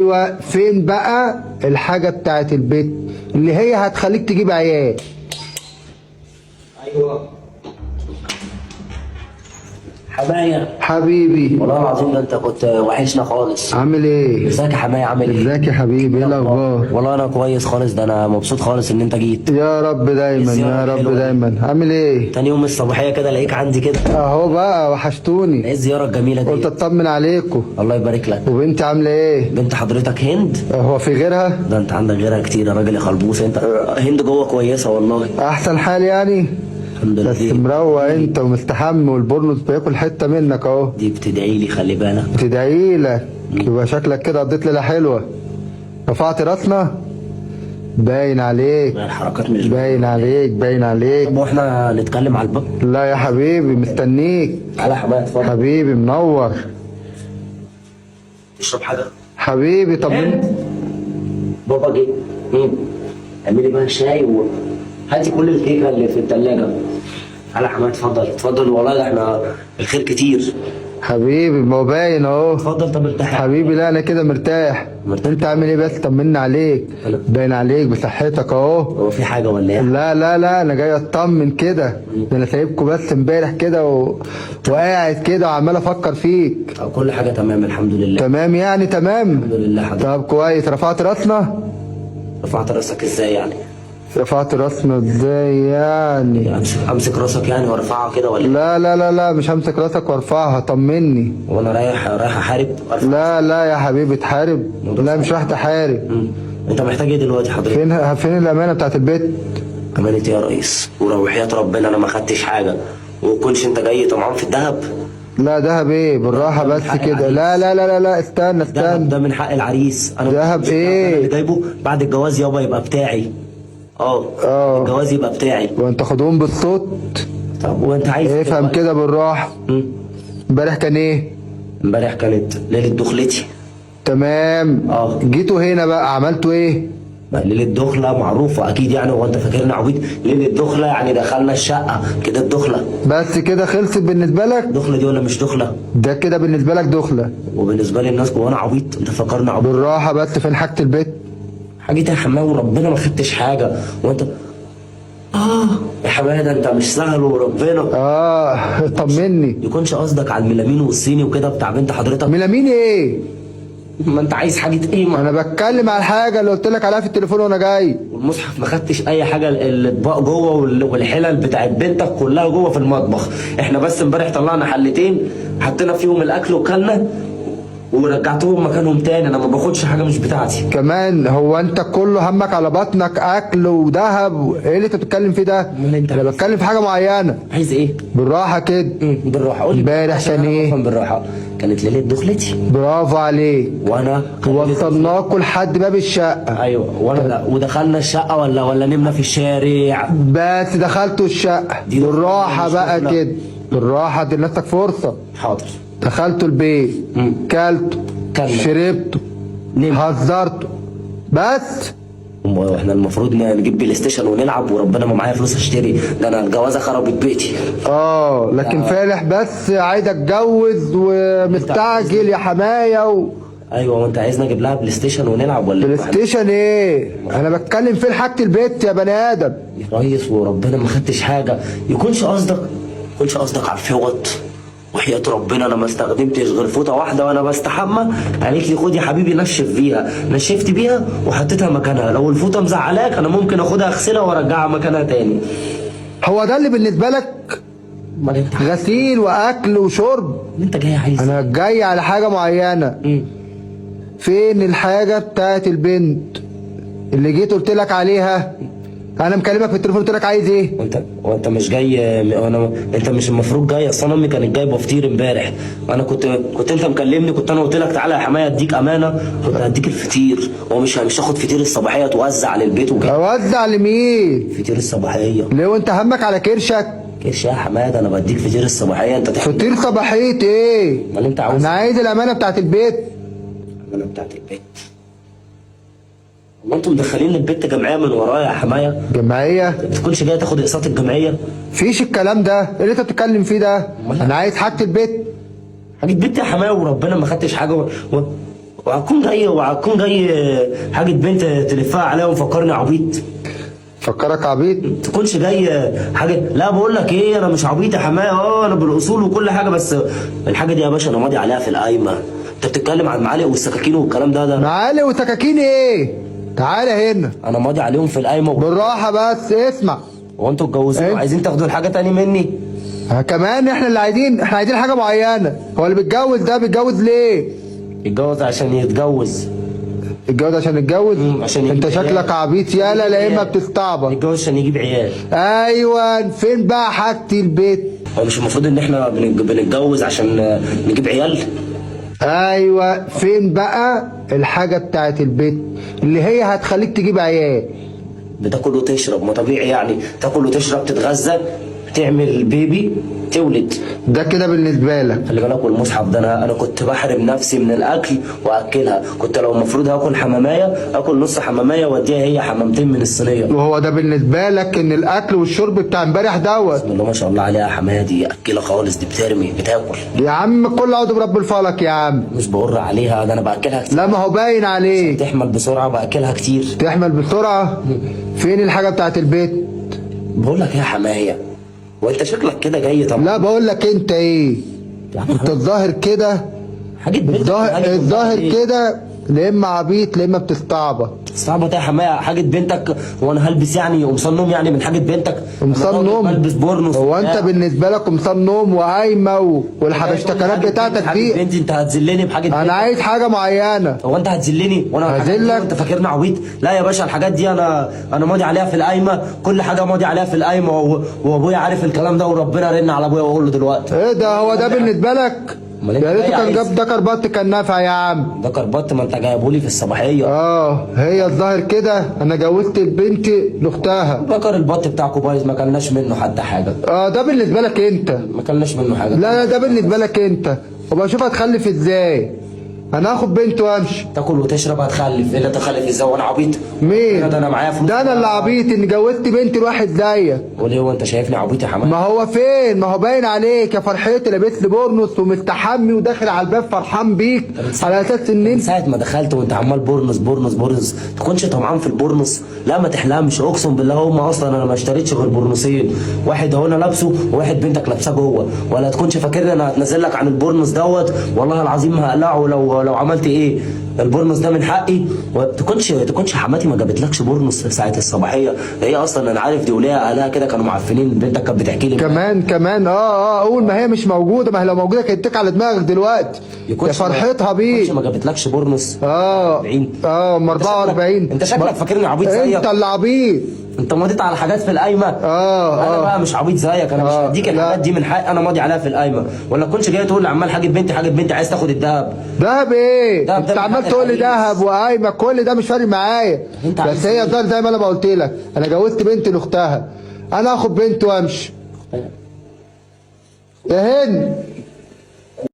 ايوه، فين بقى الحاجة بتاعت البيت اللي هي هتخليك تجيب عيال؟ ايوه حماية. حبيبي، والله العظيم ده انت كنت وحشنا خالص. عامل ايه؟ ازيك يا حماية؟ عامل ايه؟ ازيك يا حبيبي؟ ايه الاخبار؟ والله انا كويس خالص، ده انا مبسوط خالص ان انت جيت. يا رب دايما يا رب دايما. عامل ايه؟ تاني يوم الصباحية كده الاقيك عندي كده. اهو بقى، وحشتوني. ايه الزيارة الجميلة دي؟ قلت اطمن عليكم. الله يبارك لك. وبنتي عامله ايه؟ بنت حضرتك هند؟ هو في غيرها؟ ده انت عندك غيرها كتير يا راجل يا خلبوس انت. هند جوه كويسة والله. احسن حال يعني؟ الحمد لله. بس مروق انت ومستحمي والبرنس بياكل حته منك اهو. دي بتدعي لي، خلي بالك. تدعي لك؟ يبقى شكلك كده قضيت ليله حلوه. رفعت راسنا؟ باين عليك. الحركات مش باين عليك باين عليك. طب واحنا نتكلم على الباب؟ لا يا حبيبي، مستنيك. تعالى يا حماية اتفضل. حبيبي منور. تشرب حاجة؟ حبيبي طب بابا جه. اعملي بقى شاي هاتي كل الكيكه اللي في الثلاجه. تعالى يا حماية اتفضل اتفضل، والله ده احنا الخير كتير. حبيبي، ما هو باين اهو. اتفضل. طب ارتاح حبيبي، لا انا كده مرتاح. مرتاح. انت عامل ايه بس؟ طمنا عليك. باين عليك بصحتك اهو. هو في حاجه ولا ايه؟ لا لا لا، انا جاي اطمن كده. ده انا سايبكم بس امبارح كده وقاعد كده وعمال افكر فيك. كل حاجه تمام الحمد لله. تمام يعني؟ تمام الحمد لله حضرتك. طب كويس. رفعت راسنا؟ رفعت راسك ازاي يعني؟ رفعت راسنا ازاي يعني؟ امسك راسك يعني وارفعها كده ولا؟ لا لا لا لا، مش همسك راسك وارفعها. طمني. وانا رايح احارب؟ لا لا يا حبيبي، تحارب؟ لا مش رايح تحارب. انت محتاج ايه دلوقتي حضرتك؟ فين الامانه بتاعت البيت؟ امانه ايه يا ريس؟ وروحية ربنا انا ما خدتش حاجه. وكنش انت جاي طمعان في الذهب؟ لا دهب ايه؟ بالراحه بس كده. لا لا لا لا لا، استنى استنى. ده من حق العريس. انا دهب ايه؟ انا اللي جايبه بعد الجواز يابا يبقى بتاعي. الجواز يبقى بتاعي. وانت خدوهم بالصوت. طب وانت عايز افهم كده بالراحه. امبارح كان ايه؟ امبارح كانت ليله دخلتي. تمام. جيتوا هنا بقى عملتوا ايه؟ ليله دخله معروفه اكيد يعني. هو انت فاكرني عبيط؟ ليله دخله يعني دخلنا الشقه كده الدخله. بس كده خلصت بالنسبه لك؟ دخله دي ولا مش دخله؟ ده كده بالنسبه لك دخله. وبالنسبه لي الناس جوانا عبيط. انت فاكرني عبيط؟ بالراحه بس. فين حاجه البيت؟ حاجتي يا حماده وربنا ما خدتش حاجه. وانت يا حماده انت مش سهل وربنا. طمني. يكونش قصدك على الميلامين والصيني وكده بتاع بنت حضرتك؟ ميلامين ايه؟ ما انت عايز حاجه ايه؟ ما انا بتكلم على الحاجه اللي قلت لك عليها في التليفون وانا جاي. والمصحف ما خدتش اي حاجه. الاطباق جوه والحلل بتاعت بنتك كلها جوه في المطبخ. احنا بس امبارح طلعنا حلتين حطينا فيهم الاكل وكلنا ورجعتهم مكانهم تاني. انا ما باخدش حاجه مش بتاعتي. كمان هو انت كله همك على بطنك اكل وذهب؟ ايه اللي انت بتتكلم فيه ده؟ انا بتكلم في حاجه معينه. عايز ايه؟ بالراحه كده. بالراحه. قول لي امبارح كان ايه؟ بالراحه. كانت ليله دخلتي. برافو عليك. وانا وصلناكوا لحد باب الشقه. ايوه وانا ودخلنا الشقه ولا نمنا في الشارع؟ بس دخلتوا الشقه. بالراحه بقى كده. بالراحه، دي لنفسك فرصه. حاضر. دخلتوا البيت. كلتوا. شربتوا. هزرتوا. بس واحنا المفروض نجيب بلاي ستيشن ونلعب وربنا ما معايا فلوس اشتري. ده انا الجوازه خربت بيتي. لكن فالح بس عايز اتجوز ومستعجل يا حمايه ايوه وانت عايزني اجيب لها بلاي ستيشن ونلعب ولا بلاي ستيشن ايه؟ انا بتكلم في حاجه البيت يا بني ادم. يا ريس وربنا ما خدتش حاجه. يكونش قصدك على الفوط. وحياة ربنا انا ما استخدمتش غير فوطه واحده وانا بستحمى. قالت لي خد يا حبيبي نشف بيها. نشفت بيها وحطيتها مكانها. لو الفوطه مزعلاك انا ممكن اخدها اغسلها وارجعها مكانها تاني. هو ده اللي بالنسبه لك غسيل واكل وشرب؟ انت جاي عايز؟ انا جاي على حاجه معينه. فين الحاجه بتاعت البنت اللي جيت قلت لك عليها؟ انا مكلمك في التليفون قلت لك عايز ايه؟ وانت مش جاي. انت مش المفروض جاي. اصل انا امي كانت جايبه فطير امبارح. وانا كنت انت مكلمني. كنت انا قلت لك تعالى يا حمايه اديك امانه. كنت هديك الفطير. هو مش هاخد فطير الصباحيه توزع للبيت وكده. اوزع لمين؟ فطير الصباحيه. ليه وانت همك على كرشك؟ كرش يا حماده؟ انا بديك فطير الصباحيه. انت فطير صباحيه ايه؟ امال انت عاوز؟ انا عايز الامانه بتاعت البيت. الامانه بتاعت البيت؟ هو انتوا مدخلين البت جمعيه من ورايا يا حمايه؟ جمعيه؟ ما تكونش جاي تاخد اقساط الجمعيه؟ فيش الكلام ده. ايه اللي انت بتتكلم فيه ده؟ انا عايز حاجه البيت. حاجه بنتي يا حمايه وربنا ما خدتش حاجه وهتكون جاي حاجه بنت تلفها عليا ومفكرني عبيط. فكرك عبيط؟ تكونش جاي حاجه. لا بقول لك ايه، انا مش عبيط يا حمايه، انا بالاصول وكل حاجه، بس الحاجه دي يا باشا انا ماضي عليها في القايمه. انت بتتكلم عن المعالق والسكاكين والكلام ده معالق وسكاكين ايه؟ تعالى هنا. انا ماضي عليهم في القايمه بالراحه بس اسمع. هو انتوا اتجوزتوا عايزين تاخدوا الحاجه تاني مني؟ كمان احنا اللي عايزين، احنا عايزين حاجه معينه. هو اللي بيتجوز ده بيتجوز ليه؟ يتجوز عشان يتجوز. يتجوز عشان يتجوز؟ عشان يجيب انت عيال. شكلك عبيط يالا، لا اما بتستعبط. يتجوز عشان يجيب عيال. ايوه، فين بقى حاجتي البيت؟ هو مش المفروض ان احنا بنتجوز عشان نجيب عيال؟ ايوه، فين بقى الحاجه بتاعت البيت اللي هي هتخليك تجيب عيال؟ بتاكل وتشرب، ما طبيعي يعني، تاكل وتشرب تتغذى تعمل بيبي تولد. ده كده بالنسبه لك. خلي بالك، والمصحف ده انا كنت بحرم نفسي من الاكل واكلها. كنت لو المفروض هاكل حمامايه اكل نص حمامايه واديها هي حمامتين من الصينيه. وهو ده بالنسبه لك ان الاكل والشرب بتاع امبارح دوت؟ بسم الله ما شاء الله عليها، حمايه دي اكله خالص، دي بترمي بتاكل. يا عم كل عوض برب الفلك يا عم. مش بقر عليها، ده انا باكلها كتير. لا ما هو باين عليك. تحمل بسرعه باكلها كتير. تحمل بسرعه؟ فين الحاجه بتاعت البيت؟ بقول لك ايه يا حمايه، وانت شكلك كده جاي طبعا. لا بقول لك انت ايه؟ انت الظاهر كده، حاجه الظاهر كده لا اما عبيط لا اما بتستعبط. استعبط يا حمايه، حاجه بنتك وانا هلبس يعني قمصان نوم يعني من حاجه بنتك؟ قمصان نوم؟ بلبس بورنوس. هو انت بالنسبه لك قمصان نوم وقايمه والحبشتكنات بتاعتك دي؟ بنتي انت هتذلني بحاجه بنتك؟ انا عايز حاجه معينه. هو انت هتذلني وانا هذلك؟ انت فاكرني عبيط؟ لا يا باشا، الحاجات دي انا ماضي عليها في القايمه، كل حاجه ماضي عليها في القايمه، وابويا عارف الكلام ده، وربنا رن على ابويا واقول له دلوقتي. ايه ده؟ هو ده بالنسبه لك؟ يا ريته كان جاب ده كربات كان نافع يا عم. ده كربات ما انت جايبهولي في الصباحيه. هي الظاهر كده انا جوزت البنت لاختها. بكر البط بتاعكم بايظ، ما كلناش منه حتى حاجه. ده بالنسبه لك انت. ما كلناش منه حاجه. لا ده بالنسبه لك انت. وبشوف هتخلف ازاي. انا هاخد بنت وامشي. تاكل وتشرب هتخلف؟ ايه اللي تخلف ازاي وانا عبيط؟ مين؟ ده انا معايا فلوس. ده انا اللي عبيط اني جوزت بنت لواحد زيك. وليه هو انت شايفني عبيط يا حماد؟ ما هو فين؟ ما هو باين عليك يا فرحتي، لابس لي بورنوس ومستحمي وداخل على الباب فرحان بيك على اساس ان انت ساعة ما دخلت وانت عمال بورنوس بورنوس بورنوس، تكونش طمعان في البورنوس؟ لا ما تحلمش، اقسم بالله هم اصلا انا ما اشتريتش غير بورنوسين، واحد اهو انا لابسه وواحد بنتك لابساه جوه، ولا تكونش فاكرني انا هتنزل لك عن البورنوس دوت، والله العظيم ما هقلعه لو عملت ايه. البورنوس ده من حقي. تكونش حماتي ما جابتلكش بورنوس ساعه الصباحيه، هي اصلا انا عارف دي وليها اهلها كده كانوا معفنين، بنتك كانت بتحكي لي كمان قول ما هي مش موجوده، ما هي لو موجوده كانت تك على دماغك دلوقتي يا فرحتها بيك. ما جابتلكش بورنوس. 40 44. انت شكلك فاكرني عبيط زيك. انت اللي عبيط. انت ماضيت على حاجات في القايمه. انا بقى مش عبيط زيك، انا مش هديك الحاجات دي من حقي، انا ماضي عليها في القايمه. ولا كنتش جاي تقول لي عمال حاجه بنتي عايز تاخد الذهب. دهب ايه؟ انت عمال تقول لي دهب وقايمه، كل ده مش فارق معايا، بس هي الظاهر زي ما انا قلت لك انا جوزت بنت لاختها، انا هاخد بنت وامشي. يا هند